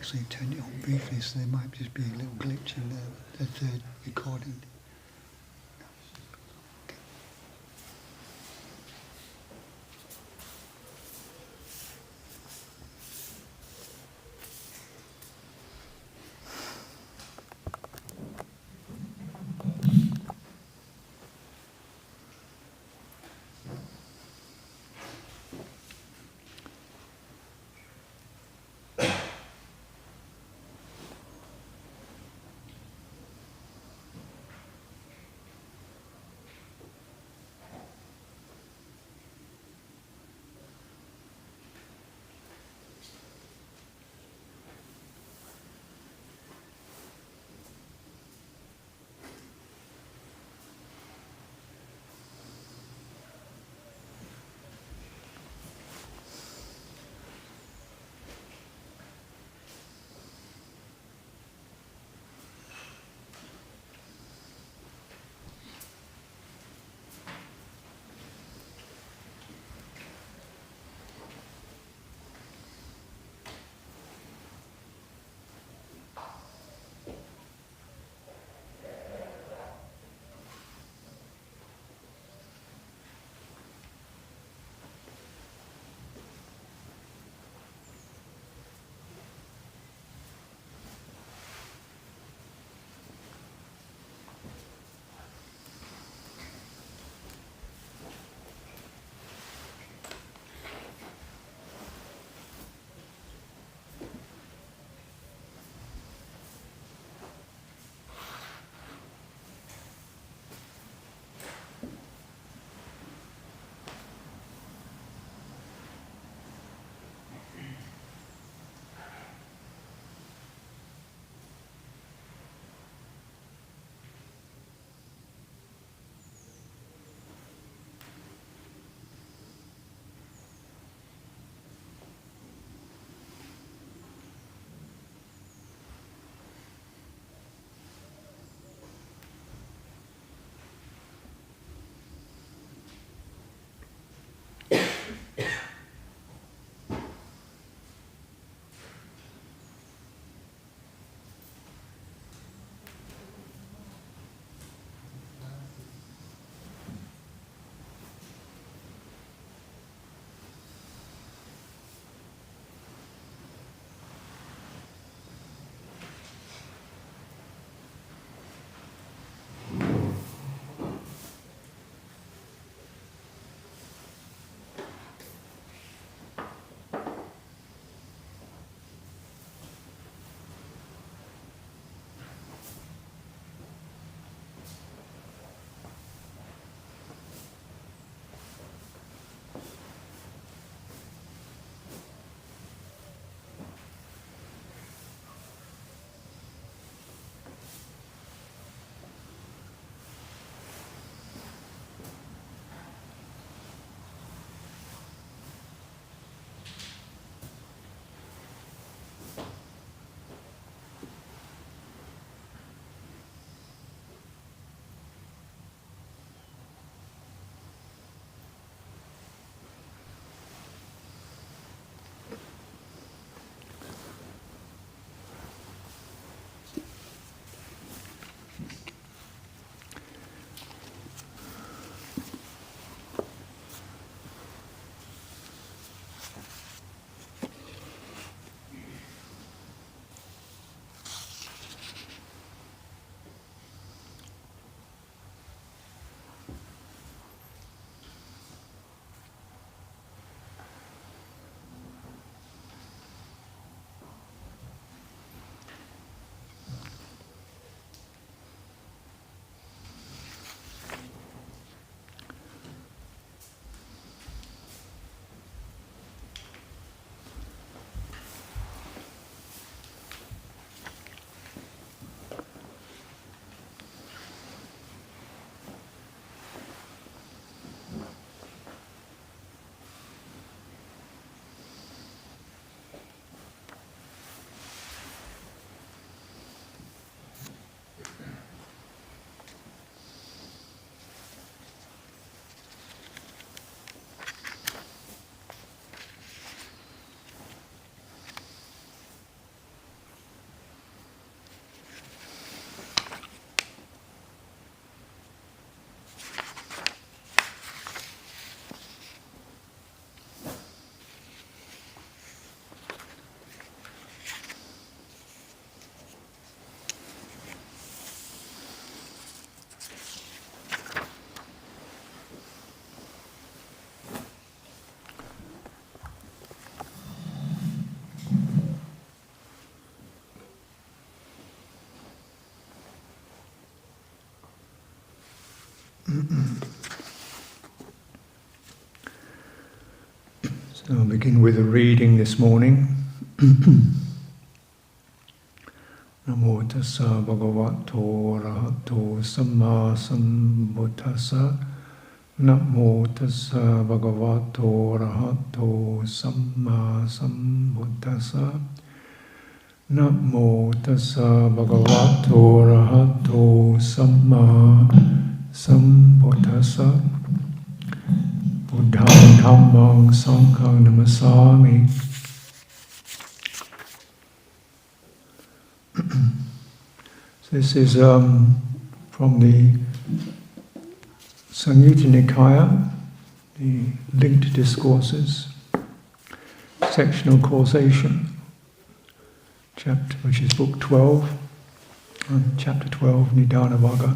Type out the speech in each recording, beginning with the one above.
actually turn it on briefly, so there might just be a little glitch in the third recording. So I'll begin with a reading this morning. Namo tassa bhagavato arahato samma sambuddhassa. Namo tassa bhagavato arahato samma sambuddhassa. Namo tassa bhagavato arahato samma sambuddhassa. Buddhang dhammang sanghang namasami. So this is from the Samyutta Nikaya, the linked discourses, sectional causation, chapter, which is book 12, chapter 12, Nidana-vagga.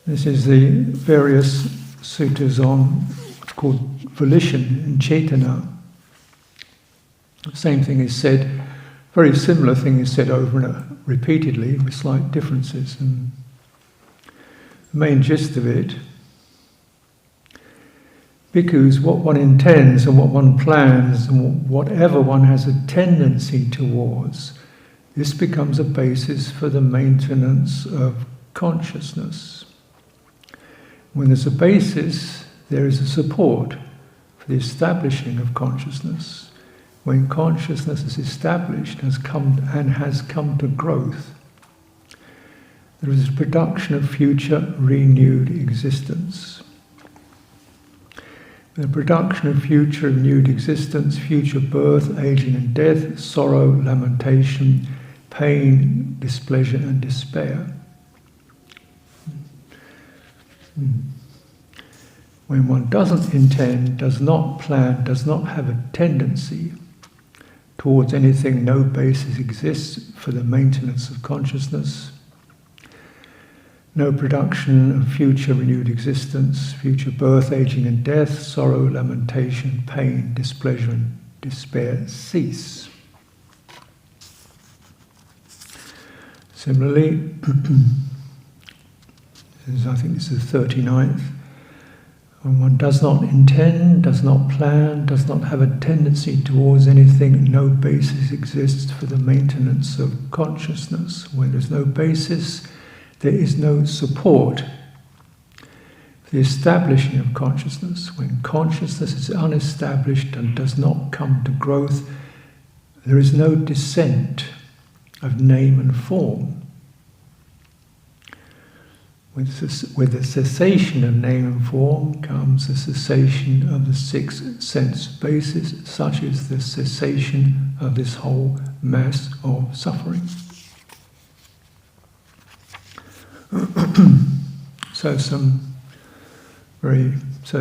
This is the various suttas on what's called volition and cetana. The same thing is said, very similar thing is said over and repeatedly with slight differences. And the main gist of it, bhikkhus, what one intends and what one plans and whatever one has a tendency towards, this becomes a basis for the maintenance of consciousness. When there's a basis, there is a support for the establishing of consciousness. When consciousness is established, has come to growth, there is a production of future renewed existence. The production of future renewed existence, future birth, aging and death, sorrow, lamentation, pain, displeasure and despair. When one doesn't intend, does not plan, does not have a tendency towards anything, no basis exists for the maintenance of consciousness, no production of future renewed existence, future birth, aging and death, sorrow, lamentation, pain, displeasure and despair cease. Similarly, I think this is the 39th, when one does not intend, does not plan, does not have a tendency towards anything, no basis exists for the maintenance of consciousness. When there's no basis, there is no support for the establishing of consciousness. When consciousness is unestablished and does not come to growth, there is no descent of name and form. With the cessation of name and form comes the cessation of the six sense bases, such as the cessation of this whole mass of suffering. So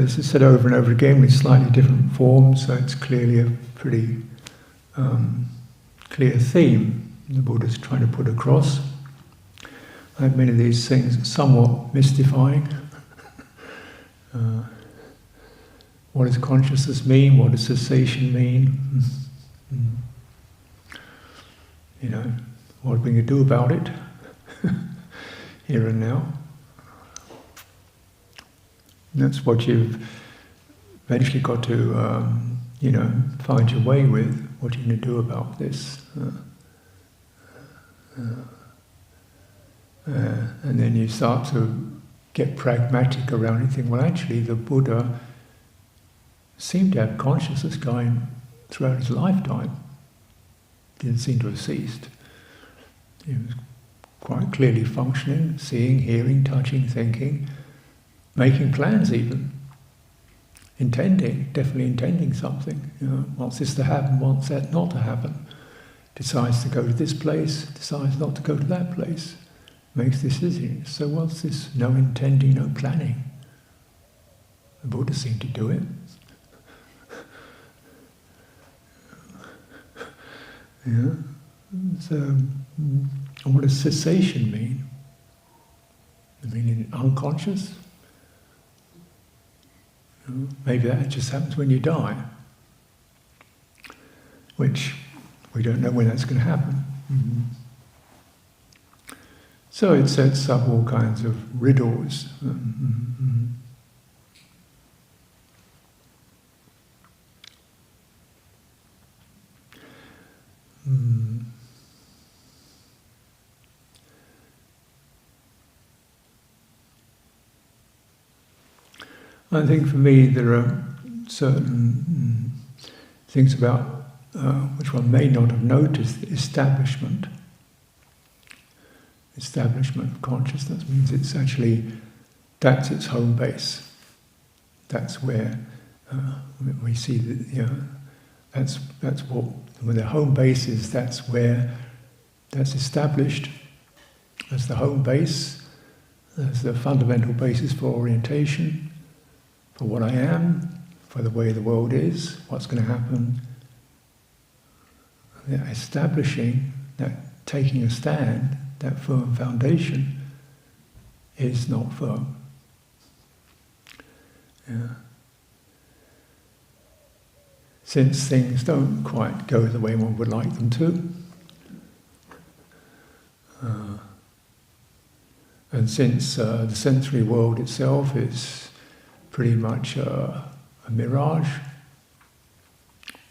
this is said over and over again with slightly different forms, so it's clearly a pretty clear theme the Buddha is trying to put across. I have many of these things somewhat mystifying. What does consciousness mean? What does cessation mean? You know, what are we going to do about it? Here and now. And that's what you've eventually got to, find your way with. What are you going to do about this? And then you start to get pragmatic around it and think, well, actually, the Buddha seemed to have consciousness going throughout his lifetime. Didn't seem to have ceased. He was quite clearly functioning, seeing, hearing, touching, thinking, making plans even, definitely intending something. Wants this to happen, wants that not to happen. Decides to go to this place, decides not to go to that place. Makes decisions. So what's this? No intending, no planning. The Buddha seemed to do it. Yeah. So, what does cessation mean? I mean, unconscious? Maybe that just happens when you die, which we don't know when that's going to happen. So it sets up all kinds of riddles. I think for me there are certain things about which one may not have noticed. Establishment of consciousness means it's actually, that's its home base. That's where we see that, that's what, when the home base is, that's where, that's established as the home base, as the fundamental basis for orientation, for what I am, for the way the world is, what's going to happen. Establishing that, taking a stand, that firm foundation is not firm. Since things don't quite go the way one would like them to, and since the sensory world itself is pretty much a mirage,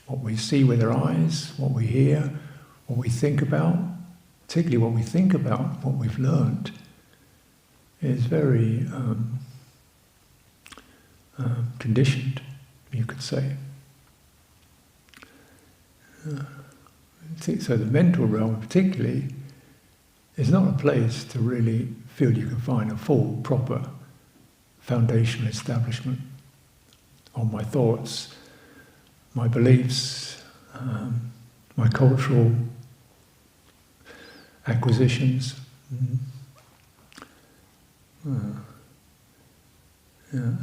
what we see with our eyes, what we hear, what we think about, particularly what we think about, what we've learned, is very conditioned, you could say. So the mental realm particularly is not a place to really feel you can find a full, proper foundational establishment on my thoughts, my beliefs, my cultural acquisitions. And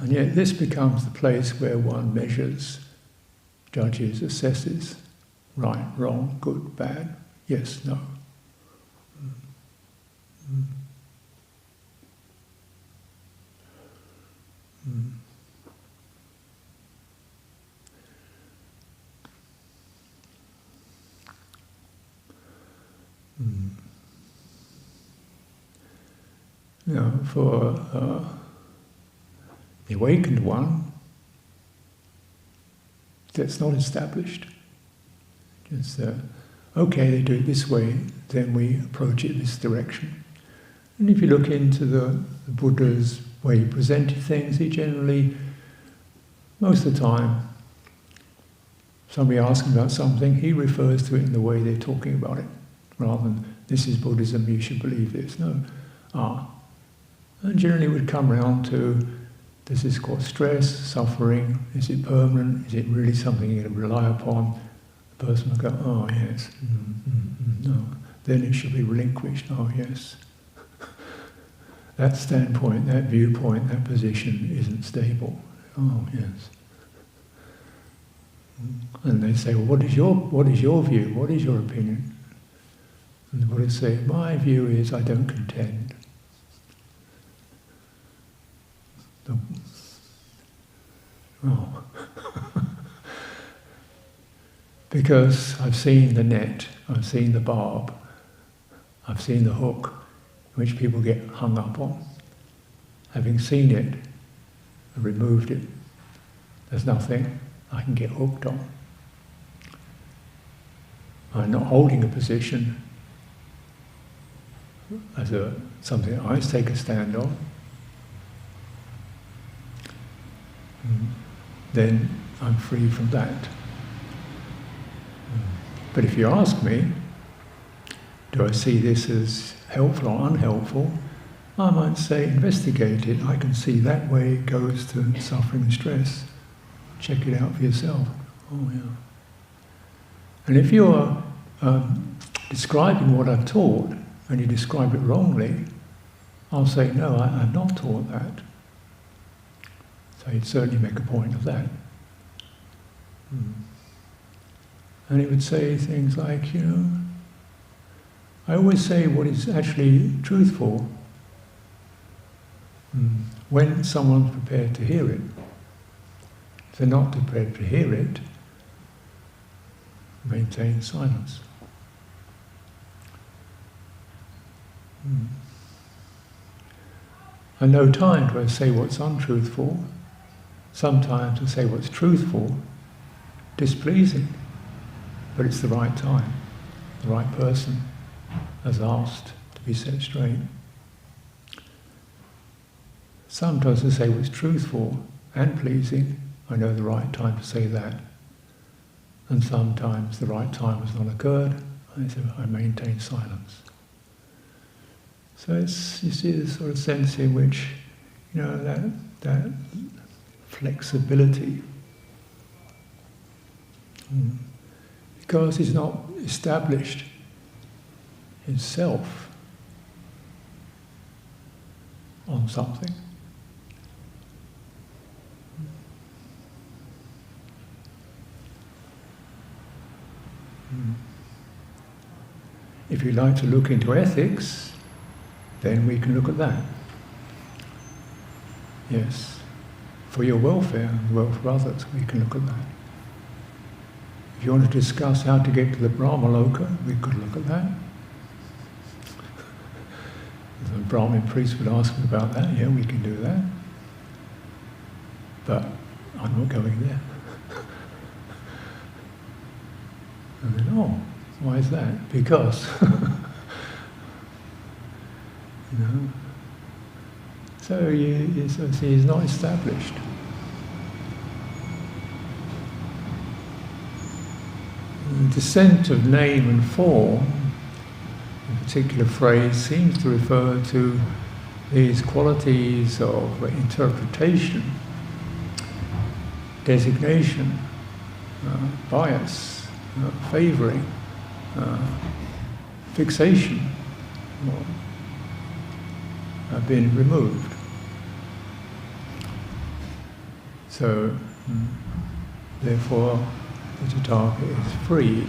yet this becomes the place where one measures, judges, assesses, right, wrong, good, bad, yes, no. Now, for the awakened one, that's not established. It's okay, they do it this way, then we approach it this direction. And if you look into the Buddha's way he presented things, he generally, most of the time, somebody asks him about something, he refers to it in the way they're talking about it, rather than, this is Buddhism, you should believe this. No. And generally would come around to, this is called stress, suffering, is it permanent, is it really something you're going to rely upon? The person will go, oh yes, no. Then it should be relinquished, oh yes. That standpoint, that viewpoint, that position isn't stable. Oh yes. And they say, well, what is your view? What is your opinion? And the Buddha say, my view is I don't contend. Oh. Because I've seen the net, I've seen the barb, I've seen the hook, which people get hung up on. Having seen it, and removed it, there's nothing I can get hooked on. I'm not holding a position as something I take a stand on. Then I'm free from that. But if you ask me, do I see this as helpful or unhelpful, I might say investigate it. I can see that way it goes to suffering and stress. Check it out for yourself. Oh yeah. And if you're describing what I've taught and you describe it wrongly, I'll say, no, I've not taught that. So he'd certainly make a point of that. And he would say things like, I always say what is actually truthful when someone's prepared to hear it. If they're not prepared to hear it, maintain silence. and no time to say what's untruthful. Sometimes to say what's truthful, displeasing, but it's the right time. The right person has asked to be set straight. Sometimes to say what's truthful and pleasing, I know the right time to say that. And sometimes the right time has not occurred, I maintain silence. So it's, you see this sort of sense in which, that flexibility, because it's not established itself on something. If you like to look into ethics, then we can look at that. Yes, for your welfare and the welfare of others, we can look at that. If you want to discuss how to get to the Brahmaloka, we could look at that. The Brahmin priest would ask me about that, yeah, we can do that. But I'm not going there. And then, oh, why is that? Because, So you see, it's not established. The descent of name and form, in particular phrase, seems to refer to these qualities of interpretation, designation, bias, favouring, fixation, have been removed. So, therefore, the Tathagata is freed.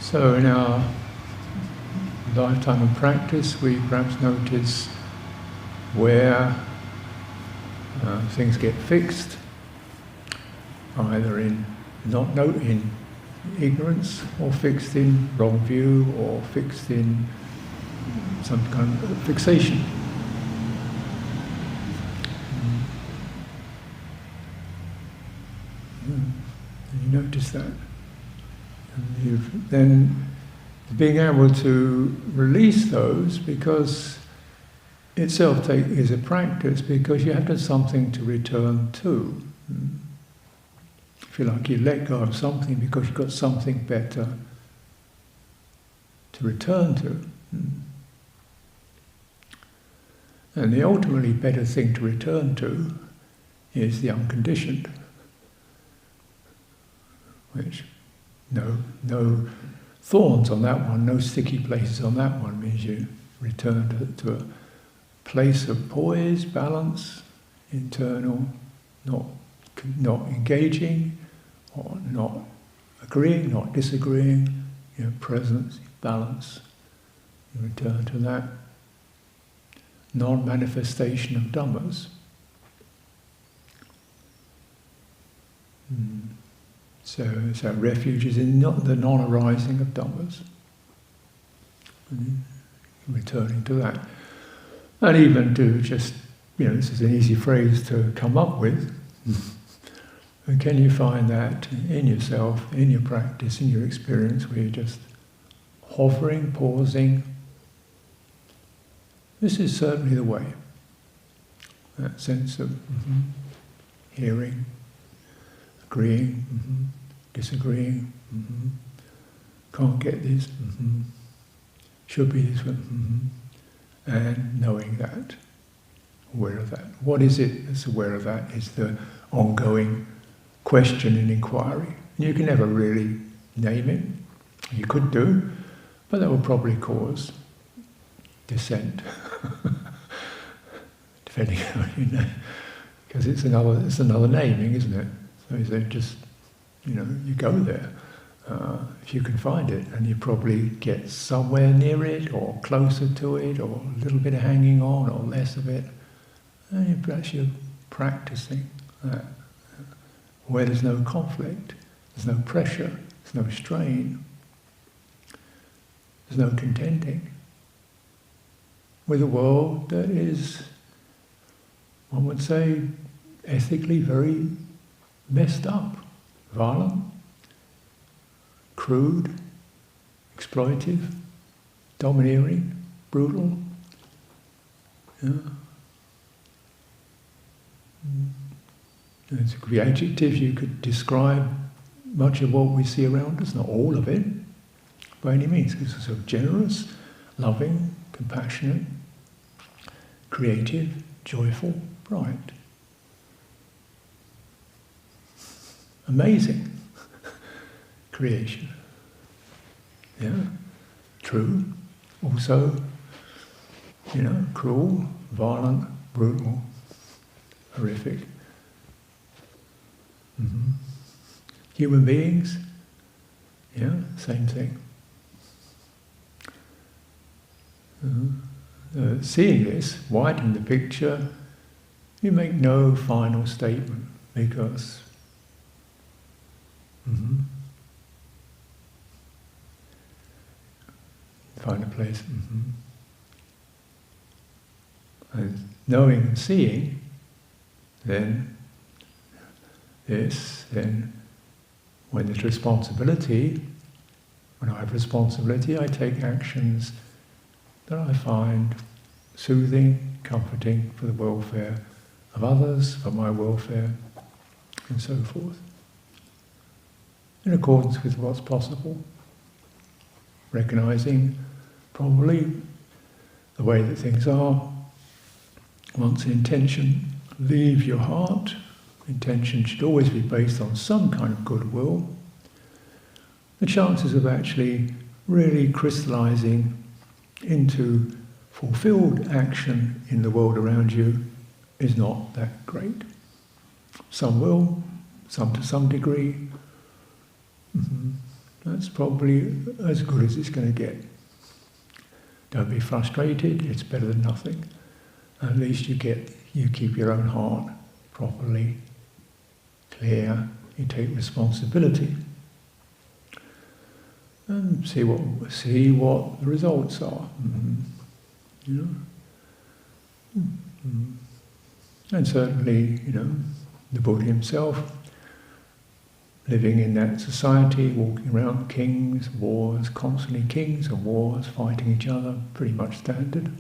So in our lifetime of practice, we perhaps notice where things get fixed, either in in ignorance, or fixed in wrong view, or fixed in some kind of fixation. You notice that. And then being able to release those, because itself is a practice, because you have to have something to return to. If you like, you let go of something because you've got something better to return to. And the ultimately better thing to return to is the unconditioned, which no thorns on that one, no sticky places on that one, means you return to a place of poise, balance, internal, not engaging, or not agreeing, not disagreeing, presence, balance. You return to that non-manifestation of Dhammas. So refuge is in the non-arising of Dhammas. Returning to that. And even to just, this is an easy phrase to come up with. And can you find that in yourself, in your practice, in your experience, where you're just hovering, pausing? This is certainly the way. That sense of hearing, agreeing, disagreeing, can't get this, should be this way, and knowing that, aware of that. What is it that's aware of that is the ongoing question and inquiry. You can never really name it. You could do, but that will probably cause dissent, depending on how you know, because it's another naming, isn't it? So it's just, you go there if you can find it, and you probably get somewhere near it, or closer to it, or a little bit of hanging on, or less of it, and you're practicing that. Where there's no conflict, there's no pressure, there's no strain, there's no contending with a world that is, one would say, ethically very messed up, violent, crude, exploitive, domineering, brutal. Yeah. It could be adjectives you could describe much of what we see around us, not all of it, by any means. It's sort of generous, loving, compassionate, creative, joyful, bright. Amazing creation. Yeah, true. Also, cruel, violent, brutal, horrific. Mm-hmm. Human beings, same thing. Seeing this, widening the picture, you make no final statement because find a place. And knowing and seeing, then when there's responsibility, when I have responsibility, I take actions that I find soothing, comforting for the welfare of others, for my welfare, and so forth, in accordance with what's possible, recognizing probably the way that things are. Once intention leaves your heart, intention should always be based on some kind of goodwill. The chances of actually really crystallizing into fulfilled action in the world around you is not that great. Some will, some to some degree. That's probably as good as it's going to get. Don't be frustrated, it's better than nothing. At least you keep your own heart properly clear, you take responsibility. And see what the results are. And certainly, the Buddha himself, living in that society, walking around, kings, wars, constantly kings and wars, fighting each other, pretty much standard.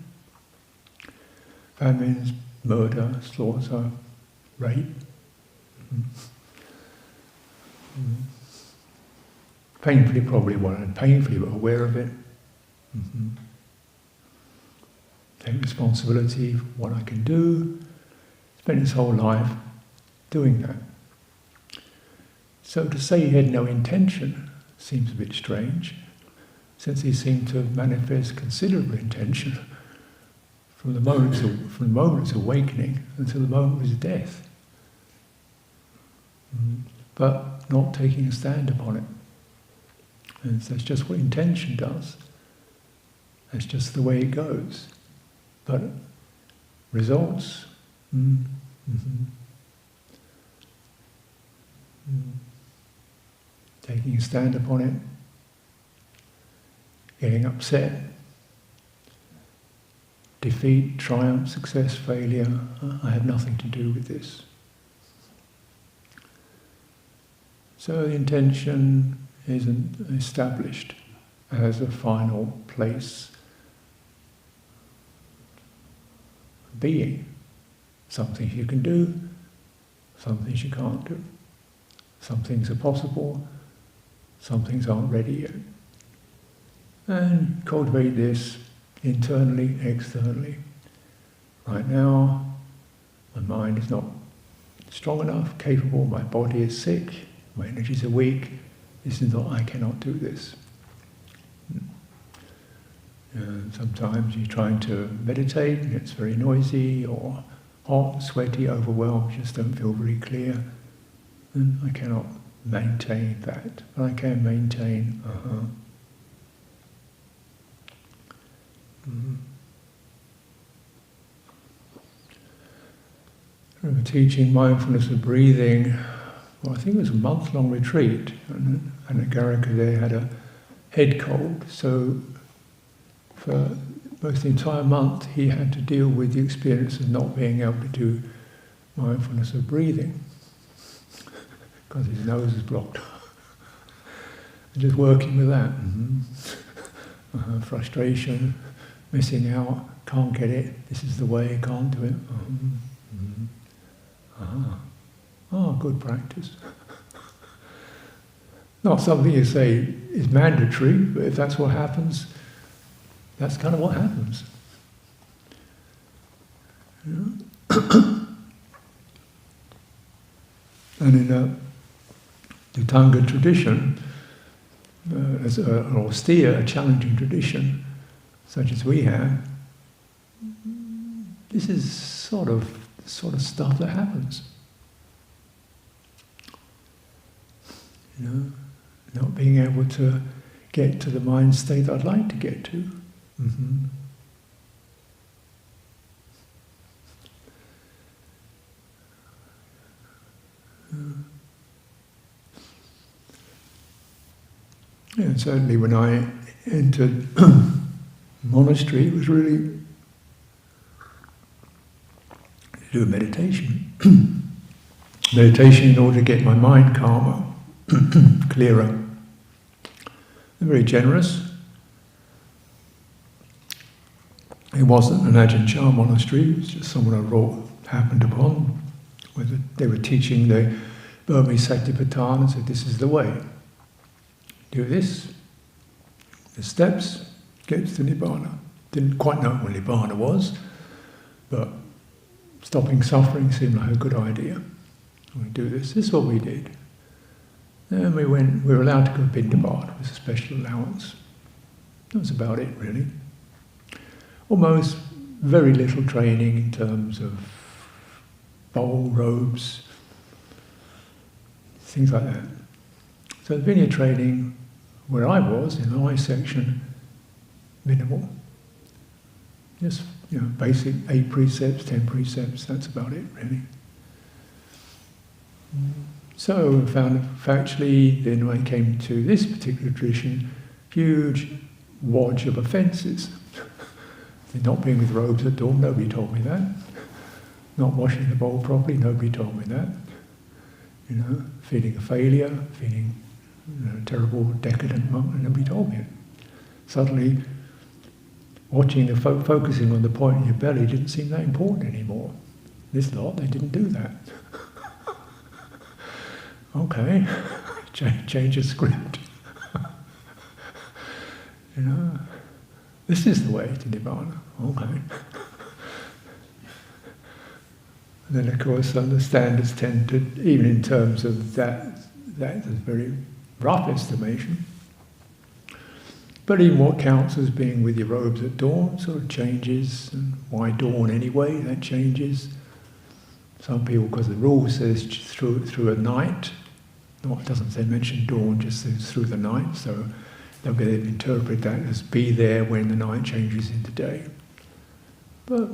Famines, murder, slaughter, rape. Painfully aware of it. Take responsibility for what I can do. Spend his whole life doing that. So to say he had no intention seems a bit strange, since he seemed to manifest considerable intention from the moment of his awakening until the moment of his death, but not taking a stand upon it. And that's just what intention does. That's just the way it goes. But results, taking a stand upon it, getting upset, defeat, triumph, success, failure, I have nothing to do with this. So the intention isn't established as a final place of being. Some things you can do, some things you can't do. Some things are possible, some things aren't ready yet. And cultivate this internally, externally. Right now, my mind is not strong enough, capable, my body is sick, my energies are weak. This is not, I cannot do this. Sometimes you're trying to meditate and it's very noisy or hot, sweaty, overwhelmed, just don't feel very clear. And I cannot maintain that, but I can maintain Teaching mindfulness of breathing I think it was a month-long retreat, and the Garika there had a head cold, so for most the entire month he had to deal with the experience of not being able to do mindfulness of breathing because his nose is blocked. And just working with that. Frustration, missing out, can't get it, this is the way, can't do it. Good practice. Not something you say is mandatory, but if that's what happens, that's kind of what happens. And in a Dhutanga tradition, as an austere, a challenging tradition, such as we have, this is sort of stuff that happens. Not being able to get to the mind state I'd like to get to. Yeah, certainly when I entered monastery, it was really to do meditation. Meditation in order to get my mind calmer, clearer. They're very generous. It wasn't an Ajahn monastery, it was just someone I happened upon. They were teaching the Burmese Satipatthana and said, this is the way. Do this, the steps, gets to Nibbana. Didn't quite know what Nibbana was, but stopping suffering seemed like a good idea. We do this. This is what we did. Then we were allowed to go Bindabat. It was a special allowance. That was about it, really. Almost very little training in terms of bowl, robes, things like that. So the Vinaya training, where I was, in my section, minimal. Just, basic 8 precepts, 10 precepts, that's about it, really. So I found factually, then when I came to this particular tradition, huge wodge of offences. Not being with robes at dawn, nobody told me that. Not washing the bowl properly, nobody told me that. Feeling a failure, feeling a terrible decadent monk, nobody told me it. Suddenly, watching the focusing on the point in your belly didn't seem that important anymore. This lot, they didn't do that. Okay, change of script. This is the way to Nibbana. Okay. And then, of course, the standards tend to, even in terms of that is a very rough estimation. But even what counts as being with your robes at dawn sort of changes. And why dawn anyway? That changes. Some people, because the rule says through a night. No, it doesn't say mention dawn, just says through the night. So they'll interpret that as be there when the night changes into day. But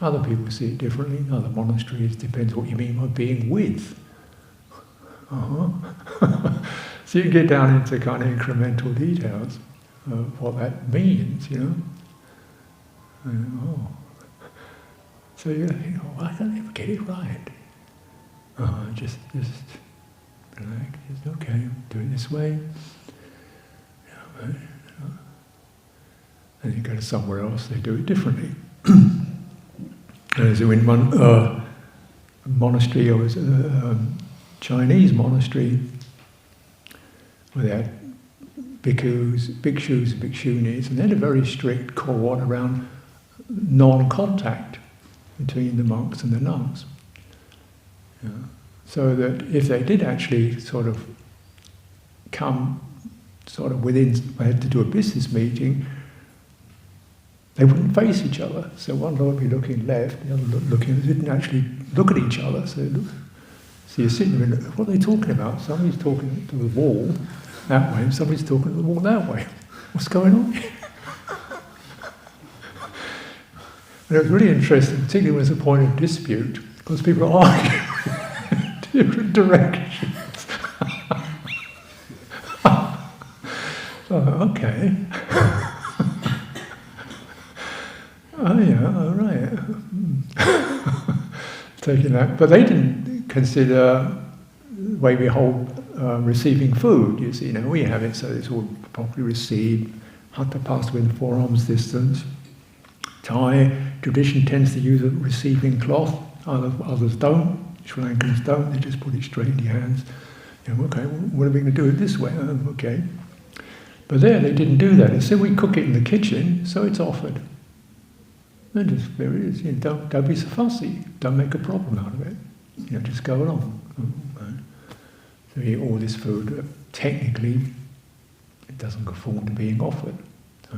other people see it differently. Other monasteries, depends what you mean by being with. So you get down into kind of incremental details of what that means, So you think, why can't I ever get it right? Just relax, just okay, do it this way. And you go to somewhere else, they do it differently. So in one monastery, I was a Chinese monastery, where they had bhikkhus and bhikshunis, and they had a very strict code around non-contact between the monks and the nuns. So that if they did actually sort of come sort of within, they had to do a business meeting, they wouldn't face each other. So one lot would be looking left, the other looking, they didn't actually look at each other. So you're sitting there, what are they talking about? Somebody's talking to the wall that way, and somebody's talking to the wall that way. What's going on here? And it was really interesting, particularly when it was a point of dispute, because people are arguing in different directions. Oh, okay. Oh yeah, all right. Taking that, but they didn't consider the way we hold receiving food. You see, we have it so it's all properly received. Hatha passed with forearms distance. Thai tradition tends to use a receiving cloth. Others don't. Sri Lankans don't. They just put it straight in your hands. Okay, well, what are we going to do it this way? Okay. But there, they didn't do that. Instead, we cook it in the kitchen, so it's offered. And just there it is. Don't be so fussy. Don't make a problem out of it. Just go along. So you eat all this food. Technically, it doesn't conform to being offered. So,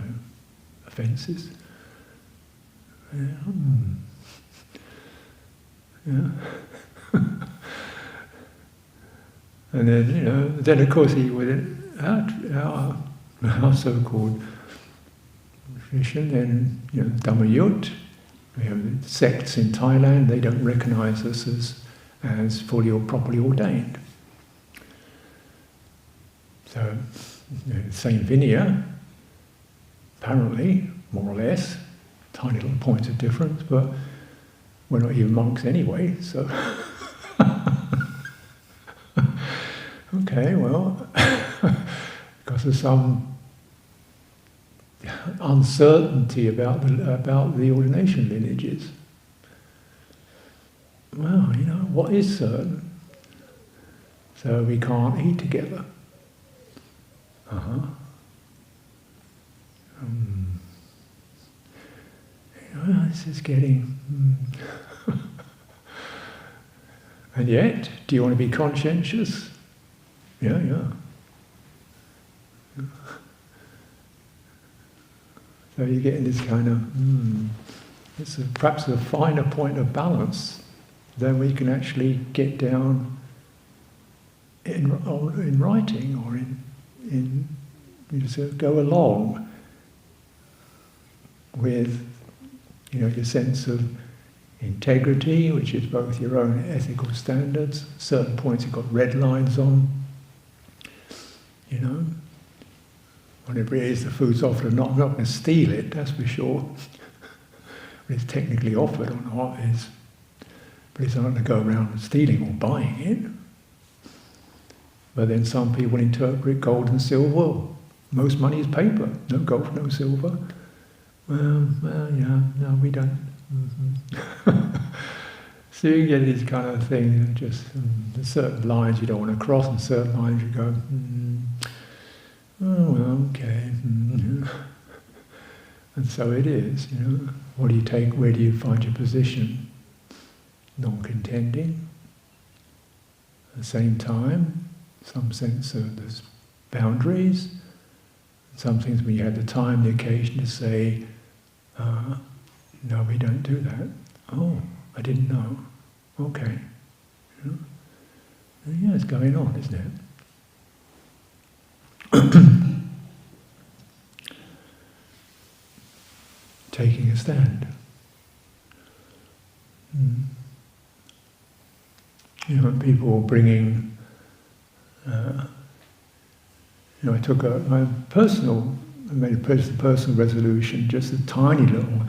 offences. Yeah. And then, then of course he would, our so-called tradition, then, Dhamma Yut, we have sects in Thailand, they don't recognise us as fully or properly ordained. So, same Vinaya, apparently, more or less, tiny little points of difference, but we're not even monks anyway, so... Okay, well, because of some uncertainty about the ordination lineages. Well, what is certain? So we can't eat together. This is getting... And yet, do you want to be conscientious? Yeah. So you get in this kind of, it's perhaps a finer point of balance than we can actually get down in writing or in you just go along with, your sense of integrity, which is both your own ethical standards. Certain points you've got red lines on. Whatever it is, the food's offered, I'm not going to steal it, that's for sure. But it's technically offered or not, but it's not going to go around stealing or buying it. But then some people interpret gold and silver, well, most money is paper, no gold, no silver. Well, yeah, no, we don't. So you get these kind of things, just there's certain lines you don't want to cross, and certain lines you go, oh, well, okay. And so it is, What do you take, where do you find your position? Non-contending. At the same time, some sense of there's boundaries. Some things when you had the time, the occasion to say, no, we don't do that. Oh, I didn't know. Okay. Yeah, it's going on, isn't it? Taking a stand. People bringing... I made a personal resolution, just a tiny little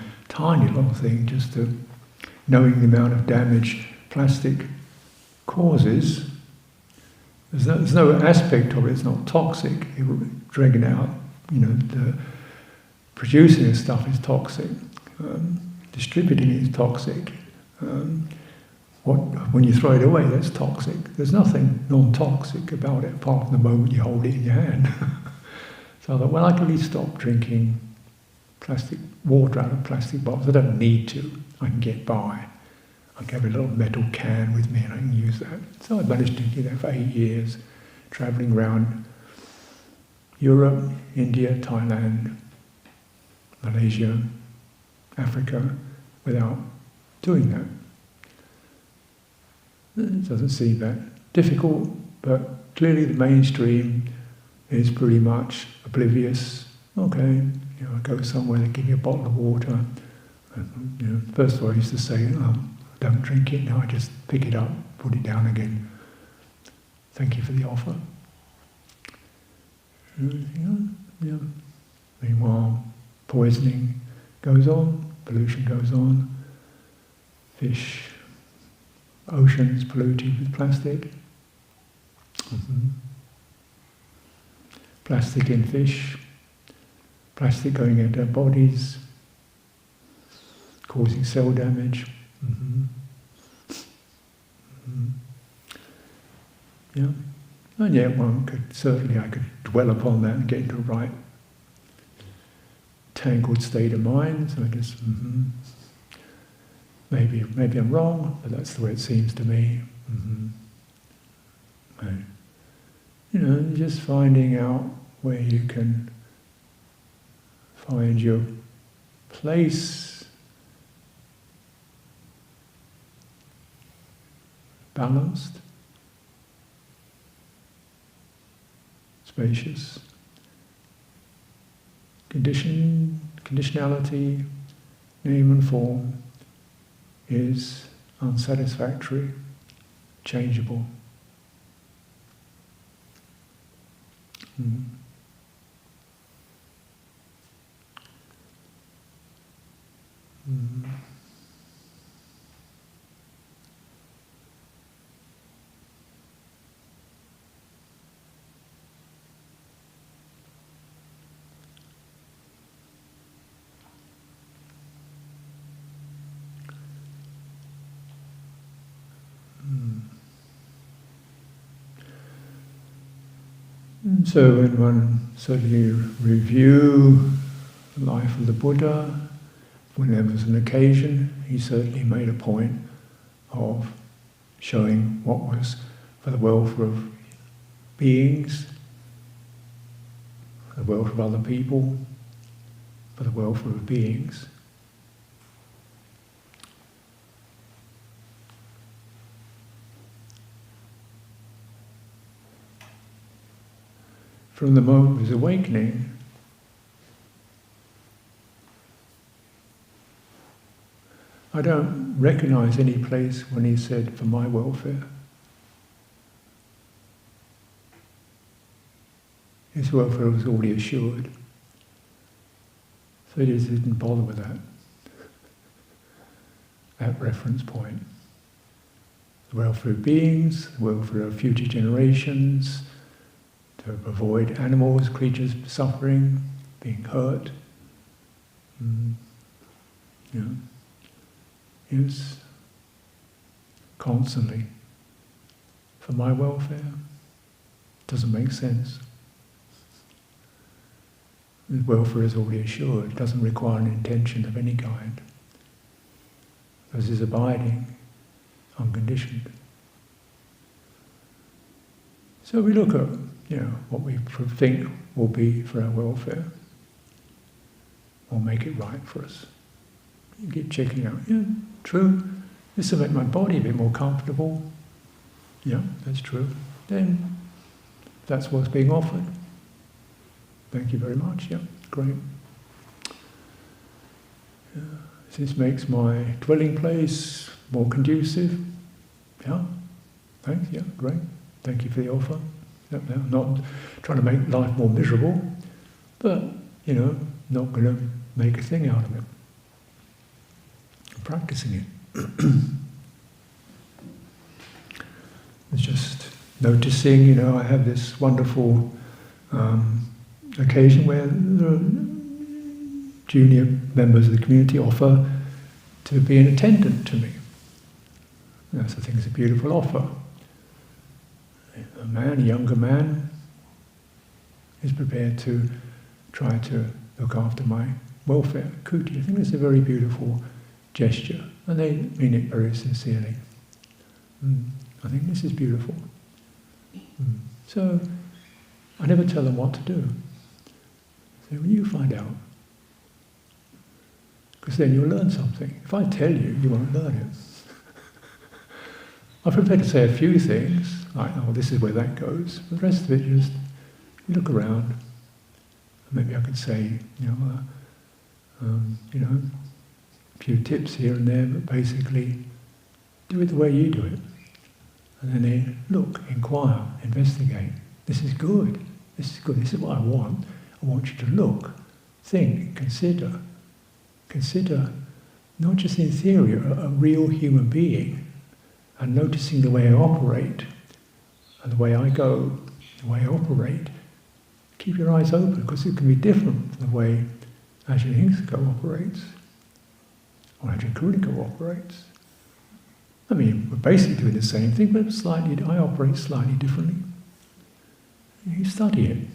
thing, just to knowing the amount of damage plastic causes. There's no aspect of it, it's not toxic. Dragging out, the producing the stuff is toxic. Distributing it is toxic. When you throw it away, that's toxic. There's nothing non-toxic about it, apart from the moment you hold it in your hand. So I thought, well, I can at least stop drinking plastic water out of plastic bottles. I don't need to. I can get by. I can have a little metal can with me and I can use that. So I managed to do that for 8 years, travelling around Europe, India, Thailand, Malaysia, Africa, without doing that. It doesn't seem that difficult, but clearly the mainstream is pretty much oblivious. Okay, I go somewhere, they give me a bottle of water. And, first of all I used to say, don't drink it, now I just pick it up, put it down again. Thank you for the offer. Yeah. Meanwhile, poisoning goes on, pollution goes on, fish, oceans polluted with plastic. Plastic in fish, plastic going into our bodies, causing cell damage. Yeah. And yet I could dwell upon that and get into a right tangled state of mind. So I just, maybe I'm wrong, but that's the way it seems to me. Right. Just finding out where you can find your place, balanced, spacious. Conditionality, name and form, is unsatisfactory, changeable. So when one certainly review the life of the Buddha, when there was an occasion, he certainly made a point of showing what was for the welfare of beings, for the welfare of other people, for the welfare of beings. From the moment of his awakening, I don't recognize any place when he said, for my welfare. His welfare was already assured. So he just didn't bother with that reference point. The welfare of beings, the welfare of future generations, to avoid animals, creatures suffering, being hurt. Is constantly for my welfare. Doesn't make sense. The welfare is already assured, doesn't require an intention of any kind. This is abiding, unconditioned. So we look at what we think will be for our welfare, or make it right for us. You keep checking out, true, this will make my body a bit more comfortable. Yeah, that's true. Then, that's what's being offered. Thank you very much, great. This makes my dwelling place more conducive. Yeah, thanks, great. Thank you for the offer. Not trying to make life more miserable, but, not going to make a thing out of it. Practicing it. It's just noticing, I have this wonderful occasion where the junior members of the community offer to be an attendant to me. So I think it's a beautiful offer. A younger man, is prepared to try to look after my welfare. Kuti, I think it's a very beautiful gesture, and they mean it very sincerely. I think this is beautiful. So I never tell them what to do. So when you find out, because then you'll learn something. If I tell you, you won't learn it. I'm prepared to say a few things, like, this is where that goes. But the rest of it, just you look around. Maybe I could say, a few tips here and there, but basically, do it the way you do it. And then they look, inquire, investigate. This is good. This is good. This is what I want. I want you to look, think, consider. Consider not just in theory, a real human being, and noticing the way I operate, and the way I go, the way I operate. Keep your eyes open, because it can be different from the way Ajahn operates, or Ajahn operates. I mean, we're basically doing the same thing, but I operate slightly differently. You study it.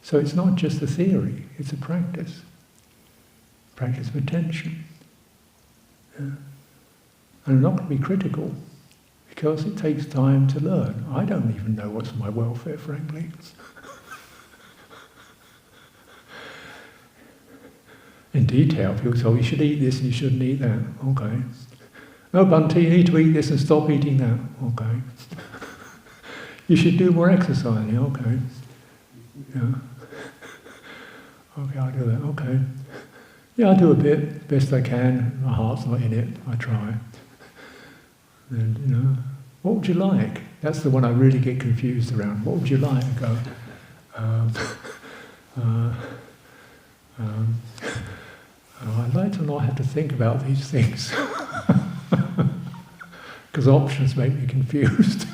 So it's not just a theory, it's a practice. Practice of attention. Yeah. And I'm not going to be critical, because it takes time to learn. I don't even know what's my welfare, frankly. In detail, people say, you should eat this and you shouldn't eat that. Okay. No, Bhante, you need to eat this and stop eating that. Okay. You should do more exercising. Okay. Yeah. Okay, I'll do that. Okay. Yeah, I do a bit, best I can. My heart's not in it. I try. And, what would you like? That's the one I really get confused around. What would you like? I go, I'd like to not have to think about these things. Because options make me confused.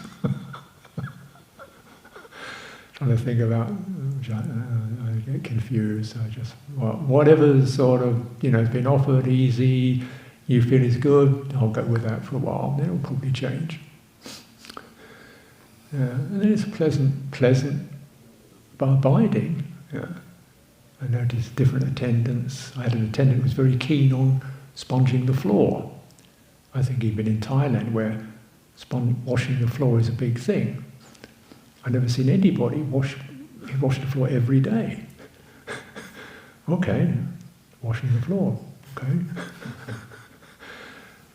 Trying to think about, I get confused. I just, whatever's sort of, has been offered easy, you feel is good, I'll go with that for a while, then it'll probably change. And then it's pleasant abiding. Yeah. I noticed different attendants. I had an attendant who was very keen on sponging the floor. I think he'd been in Thailand where washing the floor is a big thing. I've never seen anybody wash the floor every day. Okay, washing the floor, okay.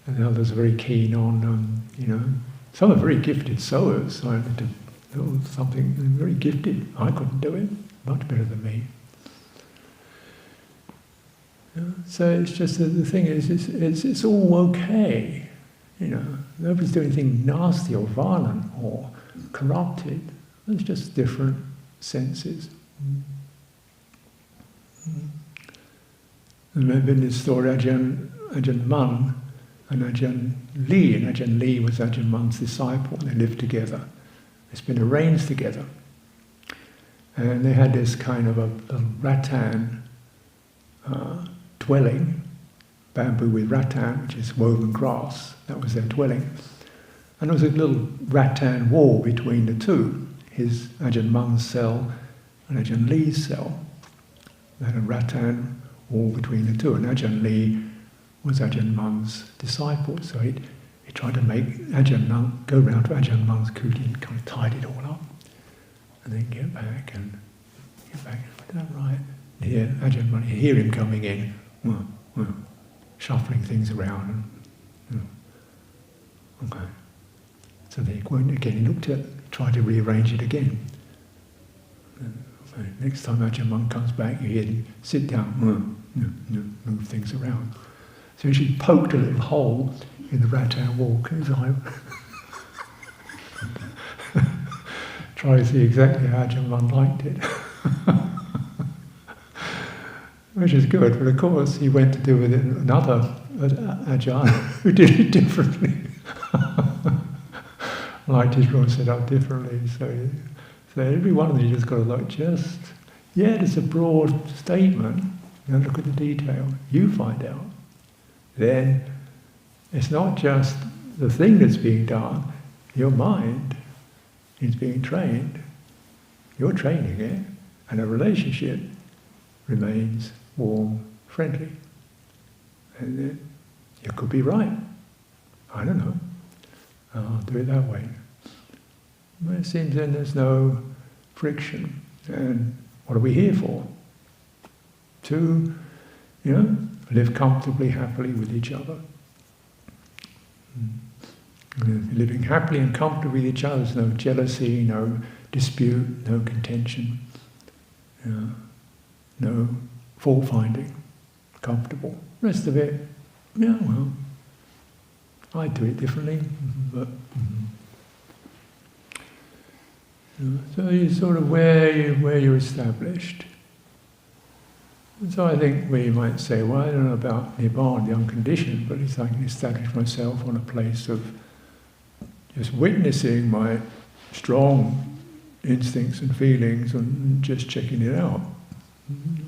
And the others are very keen on, some are very gifted sewers. I had to do something very gifted. I couldn't do it, much better than me. So it's just that the thing is, it's all okay. Nobody's doing anything nasty or violent or corrupted. It's just different senses. I remember in this story, Ajahn Mun and Ajahn Lee, and Ajahn Lee was Ajahn Mun's disciple, and they lived together. They spent a rains together. And they had this kind of a rattan dwelling, bamboo with rattan, which is woven grass. That was their dwelling. And there was a little rattan wall between the two, his Ajahn Mun's cell and Ajahn Lee's cell. They had a rattan wall between the two, and Ajahn Lee was Ajahn Mun's disciple, so he tried to make Ajahn Mun go round to Ajahn Mun's kuti and kind of tied it all up, and then get back and put that right. And here, Ajahn Mun, you hear him coming in, shuffling things around. Okay. So then he went again, he looked at it, tried to rearrange it again. Okay. Next time Ajahn Mun comes back, you hear him sit down, move things around. So she poked a little hole in the rattan wall. Try to see exactly how Ajahn Mun liked it. Which is good, but of course he went to do with it another Ajahn who did it differently. Liked his room set up differently. So every one of them you just got to look it's a broad statement. Look at the detail. You find out. Then it's not just the thing that's being done, your mind is being trained, you're training it, and a relationship remains warm, friendly. And then you could be right. I don't know. I'll do it that way. But it seems then there's no friction. And what are we here for? To, live comfortably, happily with each other. Living happily and comfortably with each other, there's no jealousy, no dispute, no contention, no fault finding, comfortable. The rest of it, I do it differently, but so you sort of where you're established, So I think we might say, well, I don't know about Nibbana, the unconditioned, but it's I can establish myself on a place of just witnessing my strong instincts and feelings and just checking it out.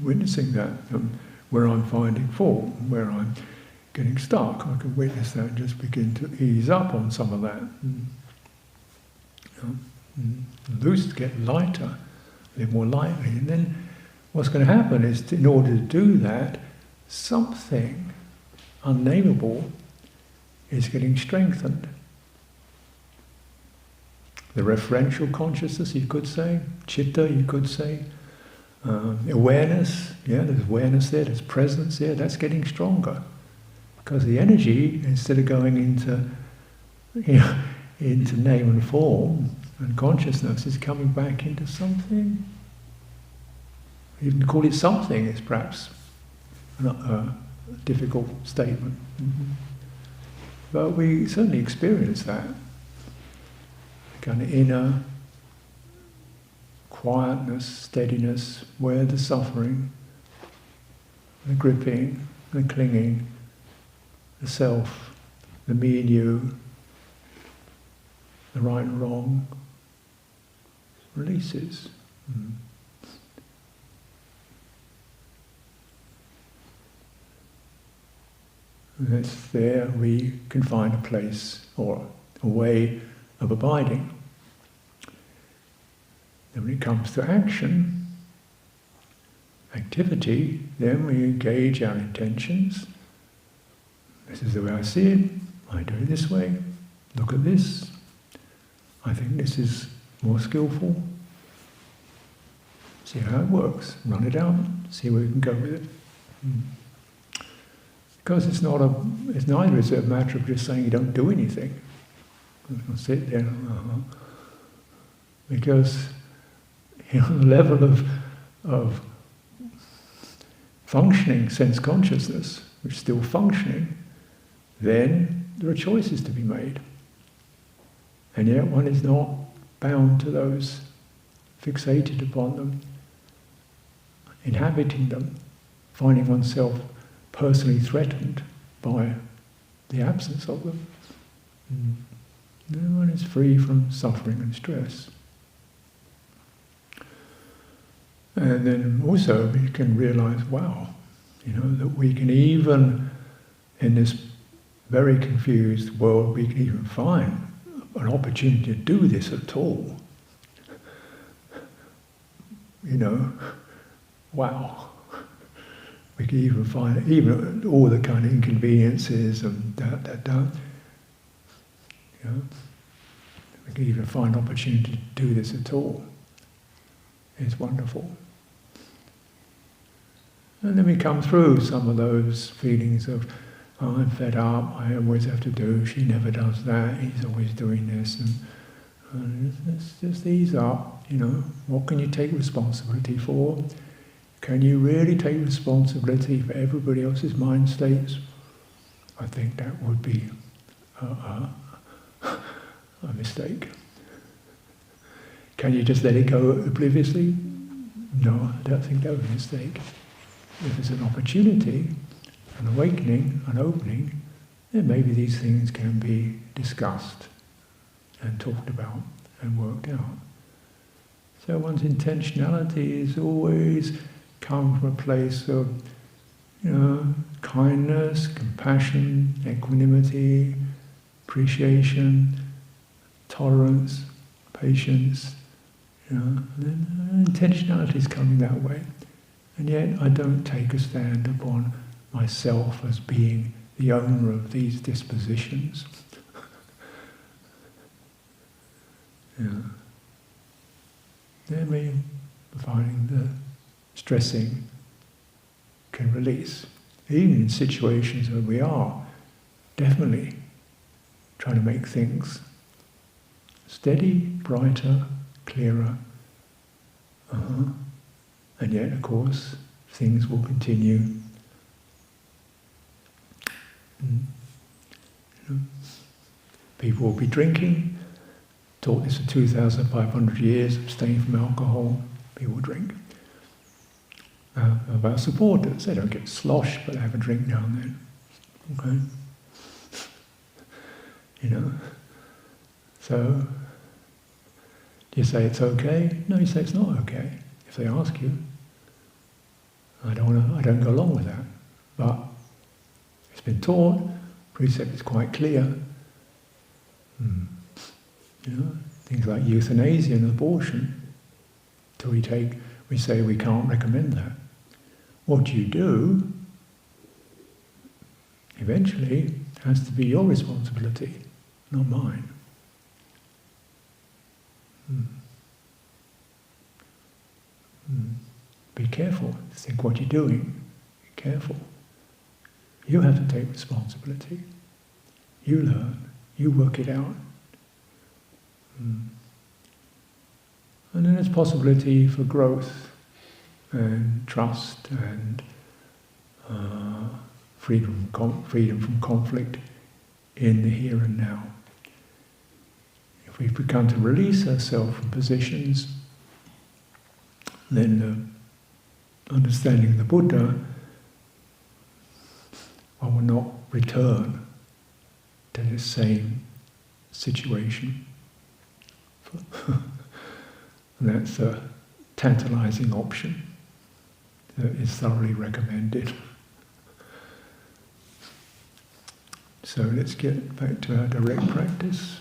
Witnessing that, where I'm finding fault, where I'm getting stuck, I can witness that and just begin to ease up on some of that. Loose, get lighter, live more lightly. And then what's going to happen is, in order to do that, something unnameable is getting strengthened. The referential consciousness, you could say, chitta, you could say, awareness, there's awareness there, there's presence there, that's getting stronger. Because the energy, instead of going into name and form and consciousness, is coming back into something. Even to call it something is perhaps a difficult statement. But we certainly experience that. Kind of inner quietness, steadiness, where the suffering, the gripping, the clinging, the self, the me and you, the right and wrong, releases. And it's there we can find a place or a way of abiding. Then when it comes to action, activity, then we engage our intentions. This is the way I see it. I do it this way. Look at this. I think this is more skillful. See how it works. Run it out. See where we can go with it. Because it's neither is it a matter of just saying you don't do anything. I'll sit there. Because the level of functioning sense consciousness, which is still functioning, then there are choices to be made. And yet one is not bound to those, fixated upon them, inhabiting them, finding oneself personally threatened by the absence of them. No one is free from suffering and stress. And then also we can realize, wow, that we can even, in this very confused world, we can even find an opportunity to do this at all. Wow. We can even find, even all the kind of inconveniences and we can even find opportunity to do this at all. It's wonderful. And then we come through some of those feelings of, oh, I'm fed up, I always have to do, she never does that, he's always doing this, and let's just ease up, what can you take responsibility for? Can you really take responsibility for everybody else's mind states? I think that would be a mistake. Can you just let it go obliviously? No, I don't think that would be a mistake. If there's an opportunity, an awakening, an opening, then maybe these things can be discussed and talked about and worked out. So one's intentionality is always come from a place of, kindness, compassion, equanimity, appreciation, tolerance, patience. And then intentionality is coming that way. And yet I don't take a stand upon myself as being the owner of these dispositions. Then we find the stressing can release. Even in situations where we are definitely trying to make things steady, brighter, clearer. And yet, of course, things will continue. People will be drinking. Taught this for 2,500 years, abstaining from alcohol. People drink. of our supporters. They don't get sloshed, but they have a drink now and then. Okay? You know? So, do you say it's okay? No, you say it's not okay. If they ask you, I don't go along with that. But it's been taught, precept is quite clear. You know, things like euthanasia and abortion, we say we can't recommend that. What you do, eventually, has to be your responsibility, not mine. Be careful. Think what you're doing. Be careful. You have to take responsibility. You learn. You work it out. And then there's possibility for growth and trust and freedom from conflict in the here and now. If we've begun to release ourselves from positions, then the understanding of the Buddha, one will not return to the same situation. And that's a tantalizing option that is thoroughly recommended. So let's get back to our direct practice.